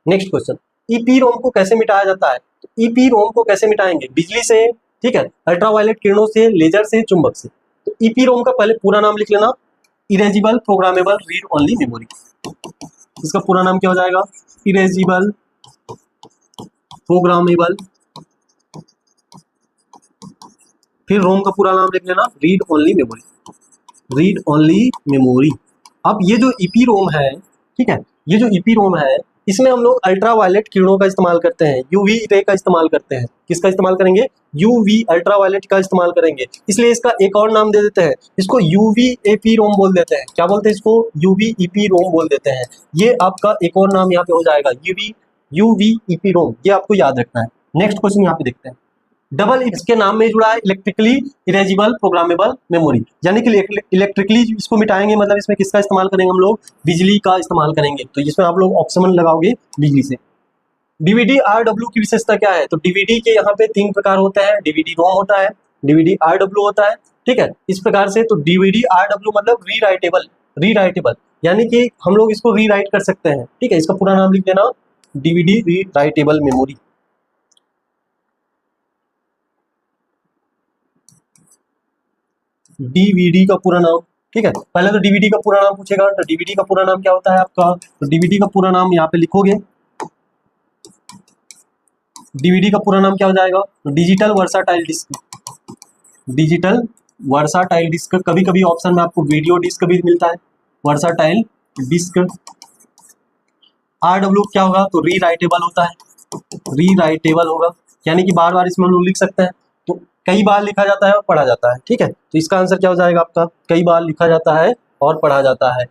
नेक्स्ट क्वेश्चन, ईपी रोम को कैसे मिटाया जाता है? तो ईपी रोम को कैसे मिटाएंगे? बिजली से, ठीक है, अल्ट्रावायलेट किरणों से, लेजर से, चुंबक से। तो ईपी रोम का पहले पूरा नाम लिख लेना, erasable programmable read only memory. इसका पूरा नाम क्या हो जाएगा? इरेजिबल प्रोग्रामेबल, फिर रोम का पूरा नाम लिख लेना, read only memory, read only memory. अब ये जो ईपी रोम है, ठीक है, ये जो ईपी रोम है इसमें हम लोग अल्ट्रावायलेट किरणों का इस्तेमाल करते हैं, यूवी रे का इस्तेमाल करते हैं। किसका इस्तेमाल करेंगे? यूवी अल्ट्रावायलेट का इस्तेमाल करेंगे। इसलिए इसका एक और नाम दे देते हैं, इसको यूवी एपी रोम बोल देते हैं। क्या बोलते हैं इसको? यूवी ईपी रोम बोल देते हैं। ये आपका एक और नाम यहाँ पे हो जाएगा, यूवी ईपी रोम। ये आपको याद रखना है। नेक्स्ट क्वेश्चन यहाँ पे देखते हैं, डबल इसके नाम में जुड़ा है इलेक्ट्रिकली इरेजिबल प्रोग्रामेबल मेमोरी, यानी कि इलेक्ट्रिकली इसको मिटाएंगे, मतलब इसमें किसका इस्तेमाल करेंगे हम लोग? बिजली का इस्तेमाल करेंगे। तो इसमें आप लोग ऑप्शन लगाओगे बिजली से। डीवीडी आरडब्ल्यू की विशेषता क्या है? तो डीवीडी के यहाँ पे 3 प्रकार होते हैं, डीवीडी रोम होता है, डीवीडी आरडब्ल्यू होता है, ठीक है, इस प्रकार से। तो डीवीडी आरडब्ल्यू मतलब रीराइटेबल, रीराइटेबल यानी कि हम लोग इसको रीराइट कर सकते हैं, ठीक है। इसका पूरा नाम लिख देना, डीवीडी रीराइटेबल मेमोरी। डीवीडी का पूरा नाम, ठीक है, पहले तो डीवीडी का पूरा नाम पूछेगा। तो डीवीडी का पूरा नाम क्या होता है आपका? तो डीवीडी का पूरा नाम यहाँ पे लिखोगे, डीवीडी का पूरा नाम क्या हो जाएगा? तो digital versatile disc, digital versatile disc. कभी कभी ऑप्शन में आपको वीडियो डिस्क भी मिलता है, वर्साटाइल डिस्क। आरडब्ल्यू क्या होगा? तो रीराइटेबल होता है, रीराइटेबल होगा, यानी कि बार बार इसमें हम लोग लिख सकते हैं। तो कई बार लिखा जाता है और पढ़ा जाता है, ठीक है। तो इसका आंसर क्या हो जाएगा आपका? कई बार लिखा जाता है और पढ़ा जाता है।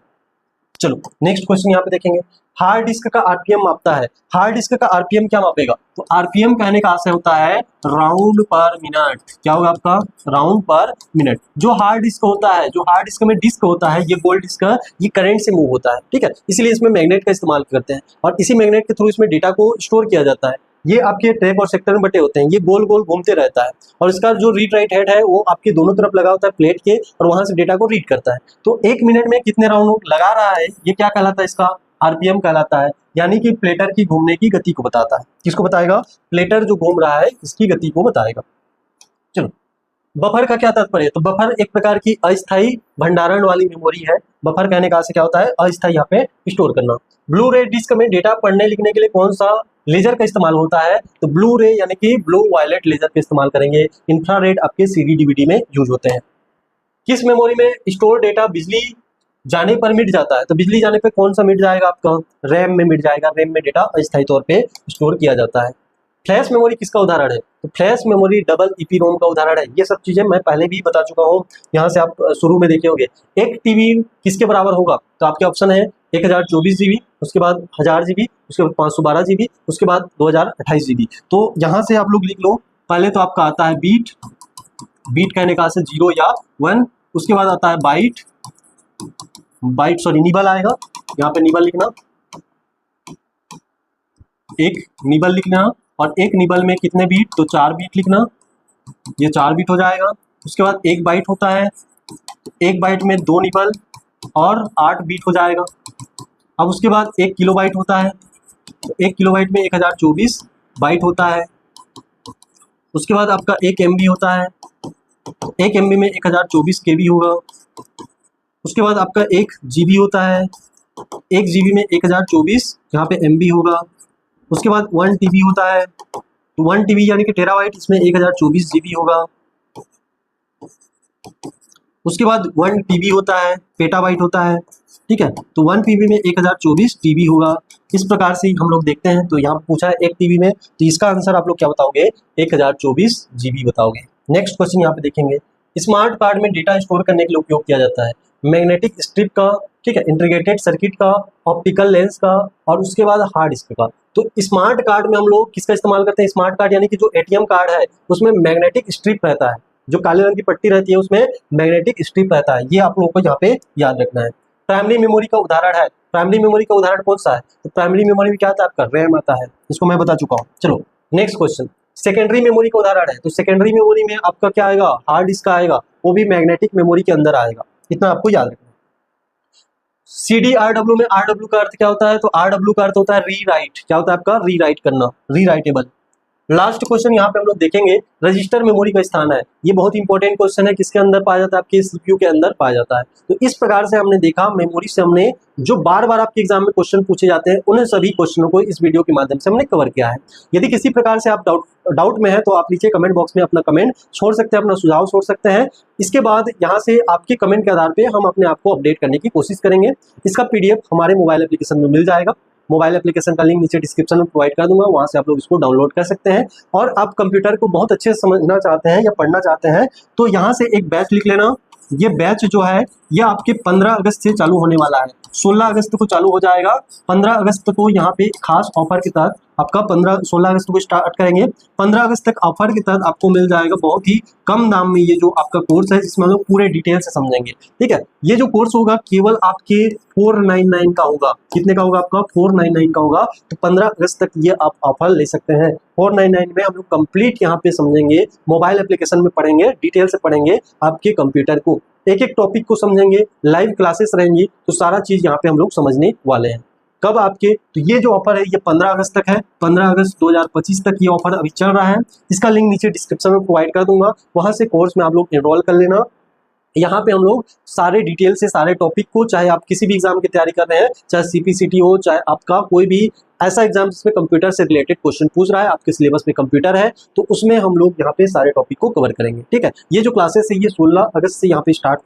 चलो, नेक्स्ट क्वेश्चन यहाँ पे देखेंगे, हार्ड डिस्क का आरपीएम मापता है। हार्ड डिस्क का आरपीएम क्या मापेगा? तो आरपीएम कहने का आशय होता है राउंड पर मिनट। क्या होगा आपका? राउंड पर मिनट। जो हार्ड डिस्क होता है, जो हार्ड डिस्क में डिस्क होता है, ये गोल्ड डिस्क, ये करंट से मूव होता है, ठीक है, इसलिए इसमें मैग्नेट का इस्तेमाल करते हैं और इसी मैग्नेट के थ्रू इसमें डेटा को स्टोर किया जाता है। ये आपके ट्रैक और सेक्टर में बटे होते हैं, ये गोल गोल घूमते रहता है और इसका जो रीड राइट हेड है वो आपके दोनों तरफ लगा होता है प्लेट के, और वहां से डेटा को रीड करता है। तो 1 मिनट में कितने राउंड लगा रहा है, ये क्या कहलाता है? इसका आरपीएम कहलाता है, यानी कि प्लेटर की घूमने की गति को बताता है। किसको बताएगा? प्लेटर जो घूम रहा है इसकी गति को बताएगा। चलो, बफर का क्या तात्पर्य है? तो बफर एक प्रकार की अस्थायी भंडारण वाली मेमोरी है। बफर कहने का से क्या होता है? अस्थायी, यहाँ पे स्टोर करना। ब्लू रे डिस्क में डेटा पढ़ने लिखने के लिए कौन सा लेजर का इस्तेमाल होता है तो ब्लू रे यानी कि ब्लू वायलेट लेजर का इस्तेमाल करेंगे। इंफ्रारेड आपके CD DVD में यूज होते हैं। किस मेमोरी में स्टोर डेटा बिजली जाने पर मिट जाता है? तो बिजली जाने पे कौन सा मिट जाएगा आपका? रैम में मिट जाएगा। रैम में डेटा अस्थायी तौर पे स्टोर किया जाता है। फ्लैश मेमोरी किसका उदाहरण है? तो फ्लैश मेमोरी डबल EPROM का उदाहरण है। ये सब चीजें मैं पहले भी बता चुका हूँ, यहाँ से आप शुरू में देखे होंगे। एक टीबी किसके बराबर होगा? तो आपके ऑप्शन है 1024 GB, उसके बाद 1000 GB, उसके बाद 512 GB, उसके बाद 2028 GB। तो यहाँ से आप लोग लिख लो, पहले तो आपका आता है बीट, बीट कहने का से 0 या 1, उसके बाद आता है बाइट, बाइट सॉरी निबल आएगा, यहाँ पे निबल लिखना, एक निबल लिखना, और एक निबल में कितने बीट? तो 4 बीट लिखना, ये 4 बीट हो जाएगा। उसके बाद एक बाइट होता है, एक बाइट में 2 निबल और 8 बीट हो जाएगा। अब उसके बाद 1 किलोबाइट होता है, तो 1 किलोबाइट में 1024 बाइट होता है। उसके बाद आपका 1 MB होता है, 1 MB में 1024 KB होगा। उसके बाद आपका 1 GB होता है, 1 GB में 1024 यहाँ पे MB होगा। उसके बाद 1 TB होता है, तो 1 TB यानी कि टेराबाइट, इसमें 1024 GB होगा। उसके बाद 1 TB होता है, पेटाबाइट होता है, ठीक है। तो 1 TB में 1024 TB होगा। इस प्रकार से हम लोग देखते हैं। तो यहाँ पूछा है 1 TB में, तो इसका आंसर आप लोग क्या बताओगे? 1024 GB बताओगे। नेक्स्ट क्वेश्चन यहाँ पे देखेंगे, स्मार्ट कार्ड में डेटा स्टोर करने के लिए उपयोग किया जाता है मैग्नेटिक स्ट्रिप का, ठीक है, इंटीग्रेटेड सर्किट का, ऑप्टिकल लेंस का, और उसके बाद हार्ड डिस्क का। तो स्मार्ट कार्ड में हम लोग किसका इस्तेमाल करते हैं? स्मार्ट कार्ड यानी कि जो ATM कार्ड है उसमें मैग्नेटिक स्ट्रिप रहता है, जो काले रंग की पट्टी रहती है उसमें मैग्नेटिक स्ट्रिप रहता है। ये आप लोगों को यहाँ पे याद रखना है। प्राइमरी मेमोरी का उदाहरण है, प्राइमरी मेमोरी का उदाहरण कौन सा है? तो प्राइमरी मेमोरी में क्या आता है आपका? रैम आता है, इसको मैं बता चुका हूँ। चलो नेक्स्ट क्वेश्चन, सेकेंडरी मेमोरी का उदाहरण है। तो सेकेंडरी मेमोरी में आपका क्या आएगा? हार्ड डिस्क आएगा, वो भी मैग्नेटिक मेमोरी के अंदर आएगा। इतना आपको याद रखना है। CDRW में RW का अर्थ क्या होता है? तो RW का अर्थ होता है रीराइट। क्या होता है आपका? रीराइट करना, रीराइटेबल। लास्ट क्वेश्चन यहाँ पे हम लोग देखेंगे, रजिस्टर मेमोरी का स्थान है। ये बहुत इंपॉर्टेंट क्वेश्चन है, किसके अंदर पाया जाता है? आपके CPU के अंदर पाया जाता है। तो इस प्रकार से हमने देखा मेमोरी से हमने जो बार बार आपके एग्जाम में क्वेश्चन पूछे जाते हैं, उन सभी क्वेश्चनों को इस वीडियो के माध्यम से हमने कवर किया है। यदि किसी प्रकार से आप डाउट में है तो आप नीचे कमेंट बॉक्स में अपना कमेंट छोड़ सकते हैं, अपना सुझाव छोड़ सकते हैं। इसके बाद यहाँ से आपके कमेंट के आधार पर हम अपने आप को अपडेट करने की कोशिश करेंगे। इसका PDF हमारे मोबाइल एप्लीकेशन में मिल जाएगा। मोबाइल एप्लीकेशन का लिंक नीचे डिस्क्रिप्शन में प्रोवाइड कर दूंगा, वहां से आप लोग इसको डाउनलोड कर सकते हैं। और आप कंप्यूटर को बहुत अच्छे से समझना चाहते हैं या पढ़ना चाहते हैं तो यहाँ से एक बैच लिख लेना। ये बैच जो है ये आपके 15 अगस्त से चालू होने वाला है, 16 अगस्त को चालू हो जाएगा। 15 अगस्त को यहाँ पे खास ऑफर के तहत आपका 16 अगस्त को स्टार्ट करेंगे। 15 अगस्त तक ऑफर के तहत आपको मिल जाएगा बहुत ही कम दाम में ये जो आपका कोर्स है, जिसमें हम लोग पूरे डिटेल से समझेंगे। ठीक है, ये जो कोर्स होगा केवल आपके 499 का होगा। कितने का होगा आपका? 499 का होगा। तो 15 अगस्त तक ये आप ऑफर ले सकते हैं। 499 में हम लोग कंप्लीट यहाँ पे समझेंगे, मोबाइल एप्लीकेशन में पढ़ेंगे, डिटेल से पढ़ेंगे, आपके कंप्यूटर को एक एक टॉपिक को समझेंगे, लाइव क्लासेस रहेंगी, तो सारा चीज यहाँ पे हम लोग समझने वाले हैं। कब आपके? तो ये जो ऑफर है ये 15 अगस्त तक है। 15 अगस्त 2025 तक ये ऑफर अभी चल रहा है। इसका लिंक नीचे डिस्क्रिप्शन में प्रोवाइड कर दूंगा, वहां से कोर्स में आप लोग एनरोल कर लेना। यहाँ पे हम लोग सारे डिटेल से सारे टॉपिक को, चाहे आप किसी भी एग्जाम की तैयारी कर रहे हैं, चाहे CPCT हो, चाहे आपका कोई भी ऐसा एग्जाम जिसमें कंप्यूटर से रिलेटेड क्वेश्चन पूछ रहा है, आपके सिलेबस में कंप्यूटर है, तो उसमें हम लोग यहाँ पे सारे टॉपिक को कवर करेंगे। ठीक है, ये जो क्लासेस है ये 16 अगस्त से यहाँ पे स्टार्ट